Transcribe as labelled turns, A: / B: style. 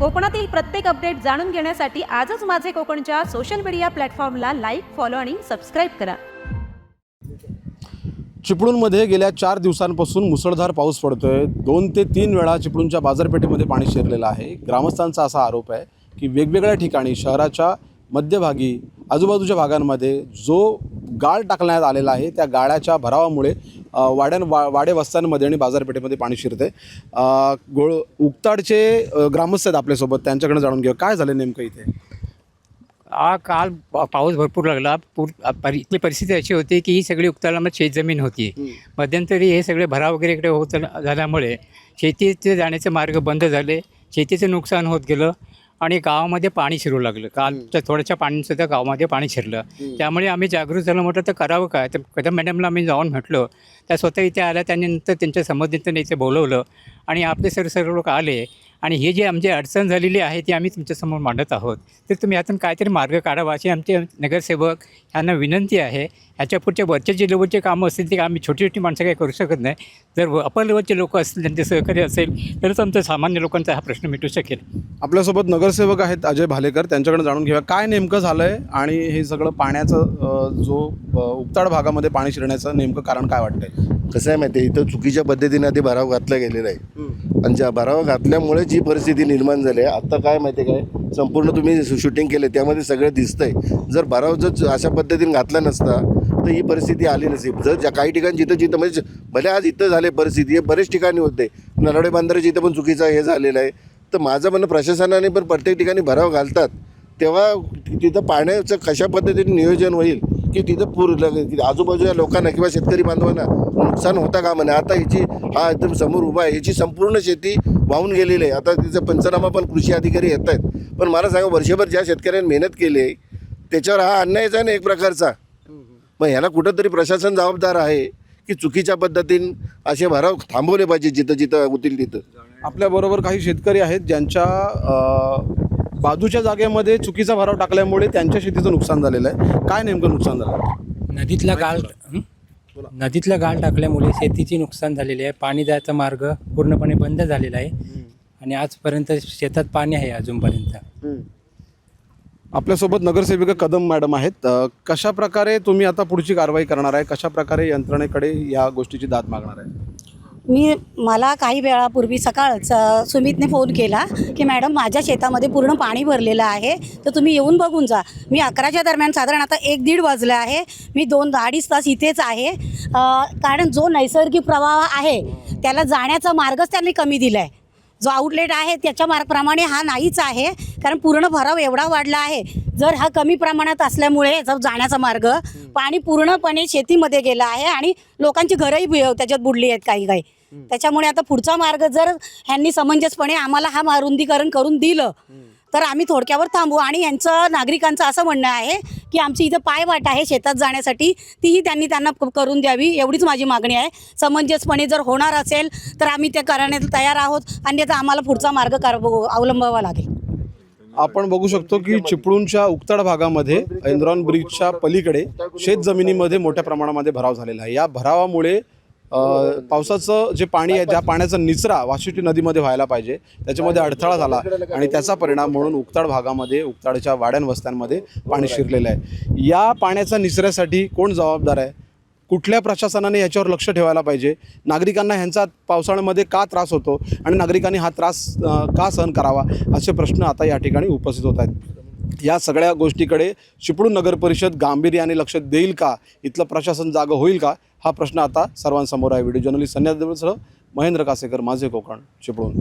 A: कोकणातील प्रत्येक अपडेट जाणून घेण्यासाठी आजच माझे कोकणच्या सोशल मीडिया प्लॅटफॉर्मला लाईक, फॉलो आणि सबस्क्राईब करा.
B: चिपळूणमध्ये गेल्या 4 दिवसांपासून मुसळधार पाऊस पडतोय. 2 ते 3 वेळा चिपळूणच्या बाजारपेठेमध्ये पाणी शिरलेलं आहे. ग्रामस्थांचा असा आरोप आहे की वेगवेगळ्या ठिकाणी शहराच्या मध्यभागी आजूबाजूच्या भागांमध्ये जो गाळ टाकण्यात आलेला आहे त्या गाळाच्या भरावामुळे वाडे वस्त्यांमध्ये आणि बाजारपेठेमध्ये पाणी शिरते. उकताडचे ग्रामस्थ आहेत आपल्यासोबत, त्यांच्याकडे जाणून घेऊ काय झालं नेमकं इथे.
C: काल पाऊस भरपूर लागला. इथली परिस्थिती अशी होती की ही सगळी उकताडामध्ये शेतजमीन होती. मध्यंतरी हे सगळे भराव वगैरे इकडे होत झाल्यामुळे शेतीचे जाण्याचे मार्ग बंद झाले, शेतीचं नुकसान होत गेलं आणि गावामध्ये पाणी शिरू लागलं. कालच्या थोड्याशा पाणीसुद्धा गावामध्ये पाणी शिरलं. त्यामुळे आम्ही जागृत झालं, म्हटलं तर करावं काय. तर कदम मॅडमला आम्ही जाऊन म्हटलं, त्या स्वतः इथे आल्या. त्यांनी नंतर त्यांच्या संबंधितांनी इथे बोलवलं आणि आपले सर्व लोक आले आणि हे जे आमची अडचण झालेली आहे ती आम्ही तुमच्यासमोर मांडत आहोत. तर तुम्ही यातून काहीतरी मार्ग काढावा अशी आमचे नगरसेवक यांना विनंती आहे. ह्याच्या पुढच्या वरच्या जे लेवलचे कामं असतील ते आम्ही छोटी छोटी माणसं काही करू शकत नाही. जर अपर लेवलचे लोक असतील, त्यांचे सहकार्य असेल तरच आमचा सामान्य लोकांचा हा प्रश्न मिटू शकेल.
B: आपल्यासोबत नगरसेवक आहेत अजय भालेकर, त्यांच्याकडे जाणून घेऊया काय नेमकं झालं आहे आणि हे सगळं पाण्याचं जो उकताड भागामध्ये पाणी शिरण्याचं नेमकं कारण काय वाटतंय.
D: कसं आहे माहिती आहे, इथं चुकीच्या पद्धतीने आधी भराव घातला गेलेला आहे आणि ज्या भराव घातल्यामुळे जी परिस्थिती निर्माण झाली आहे. आता काय माहिती आहे काय, संपूर्ण तुम्ही शूटिंग केले त्यामध्ये सगळं दिसतंय. जर भराव जर अशा पद्धतीने घातला नसता तर ही परिस्थिती आली नसती. जर ज्या काही ठिकाणी जिथं म्हणजे भले आज इथं झाले परिस्थिती, हे बरेच ठिकाणी होते. नरवडे बांधाऱ्याच्या इथं पण चुकीचं हे झालेलं आहे. तर माझं म्हणणं प्रशासनाने पण प्रत्येक ठिकाणी भराव घालतात तेव्हा तिथं पाण्याचं कशा पद्धतीने नियोजन होईल की तिथं आजूबाजूच्या लोकांना किंवा शेतकरी बांधवांना नुकसान होता का म्हणे. आता याची हा एकदम समोर उभा आहे, याची संपूर्ण शेती वाहून गेलेली आहे. आता तिचा पंचनामा पण कृषी अधिकारी येत आहेत. पण मला सांगा, वर्षभर ज्या शेतकऱ्यांनी मेहनत केली आहे त्याच्यावर हा अन्यायच आहे ना एक प्रकारचा. मग ह्याला कुठंतरी प्रशासन जबाबदार आहे की चुकीच्या पद्धतीने असे भराव थांबवले पाहिजे जिथं जिथं होतील तिथं.
B: आपल्याबरोबर काही शेतकरी आहेत ज्यांच्या बाजूच्या जागेमध्ये चुकीचा भराव टाकल्यामुळे त्यांच्या शेतीचं नुकसान झालेलं आहे. काय नेमकं नुकसान झालं.
E: नदीतला गाळ टाकल्यामुळे शेतीची नुकसान झालेली आहे. पाणी जायचा मार्ग पूर्णपणे बंद झालेला आहे आणि आजपर्यंत शेतात पाणी आहे अजूनपर्यंत.
B: आपल्यासोबत नगरसेविका कदम मॅडम आहेत. कशा प्रकारे तुम्ही आता पुढची कारवाई करणार आहे, कशा प्रकारे यंत्रणेकडे या गोष्टीची दाद मागणार आहे.
F: मला काही वेळापूर्वी सकाळच सुमितने फोन केला की मॅडम माझ्या शेतामध्ये पूर्ण पाणी भरलेलं आहे, तर तुम्ही येऊन बघून जा. मी 11च्या दरम्यान साधारण आता 1-1.5 वाजले आहे. मी 2-2.5 तास इथेच आहे. कारण जो नैसर्गिक प्रवाह आहे त्याला जाण्याचा मार्गच त्यांनी कमी दिला आहे. जो आउटलेट आहे त्याच्या मार्गप्रमाणे हा नाहीच आहे, कारण पूर्ण भराव एवढा वाढला आहे. जर हा कमी प्रमाणात असल्यामुळे जो जाण्याचा मार्ग पाणी पूर्णपणे शेतीमध्ये गेलं आहे आणि लोकांची घरंही त्याच्यात बुडली आहेत काही. त्याच्यामुळे आता पुढचा मार्ग जर ह्यांनी समंजसपणे आम्हाला हा रुंदीकरण करून दिलं तर आम्ही थोडक्यावर थांबू. आणि यांचं नागरिकांचं असं म्हणणं आहे की आमची इथं पायवाट आहे शेतात जाण्यासाठी, तीही त्यांना करून द्यावी, एवढीच माझी मागणी आहे. समंजसपणे जर होणार असेल तर आम्ही ते करण्यास तयार आहोत, अन्यथा आम्हाला पुढचा मार्ग अवलंबावा लागेल.
B: आपण बघू शकतो की चिपळूणच्या उकताड भागामध्ये इंद्रॉन ब्रिजच्या पलीकडे शेत जमिनीमध्ये मोठ्या प्रमाणामध्ये भराव झालेला आहे. या भरावामुळे पावसाचं जे पाणी आहे त्या पाण्याचा निचरा वाशिष्ठी नदीमध्ये व्हायला पाहिजे, त्याच्यामध्ये अडथळा झाला आणि त्याचा परिणाम म्हणून उकताड भागामध्ये उकताडच्या वाड्यान वस्त्यांमध्ये पाणी शिरलेलं आहे. या पाण्याचा निचऱ्यासाठी कोण जबाबदार आहे, कुठल्या प्रशासनाने याच्यावर लक्ष ठेवायला पाहिजे. नागरिकांना ह्यांचा पावसाळ्यामध्ये का त्रास होतो आणि नागरिकांनी हा त्रास का सहन करावा असे प्रश्न आता या ठिकाणी उपस्थित होत आहेत. या सगळ्या गोष्टीकडे चिपळूण नगर परिषद गांभीर्याने लक्ष देईल का, इथलं प्रशासन जागं होईल का, हा प्रश्न आता सर्वांसमोर आहे. व्हिडिओ जर्नलिस्ट संन्यास देवसह महेंद्र कासेकर, माझे कोकण, चिपळूण.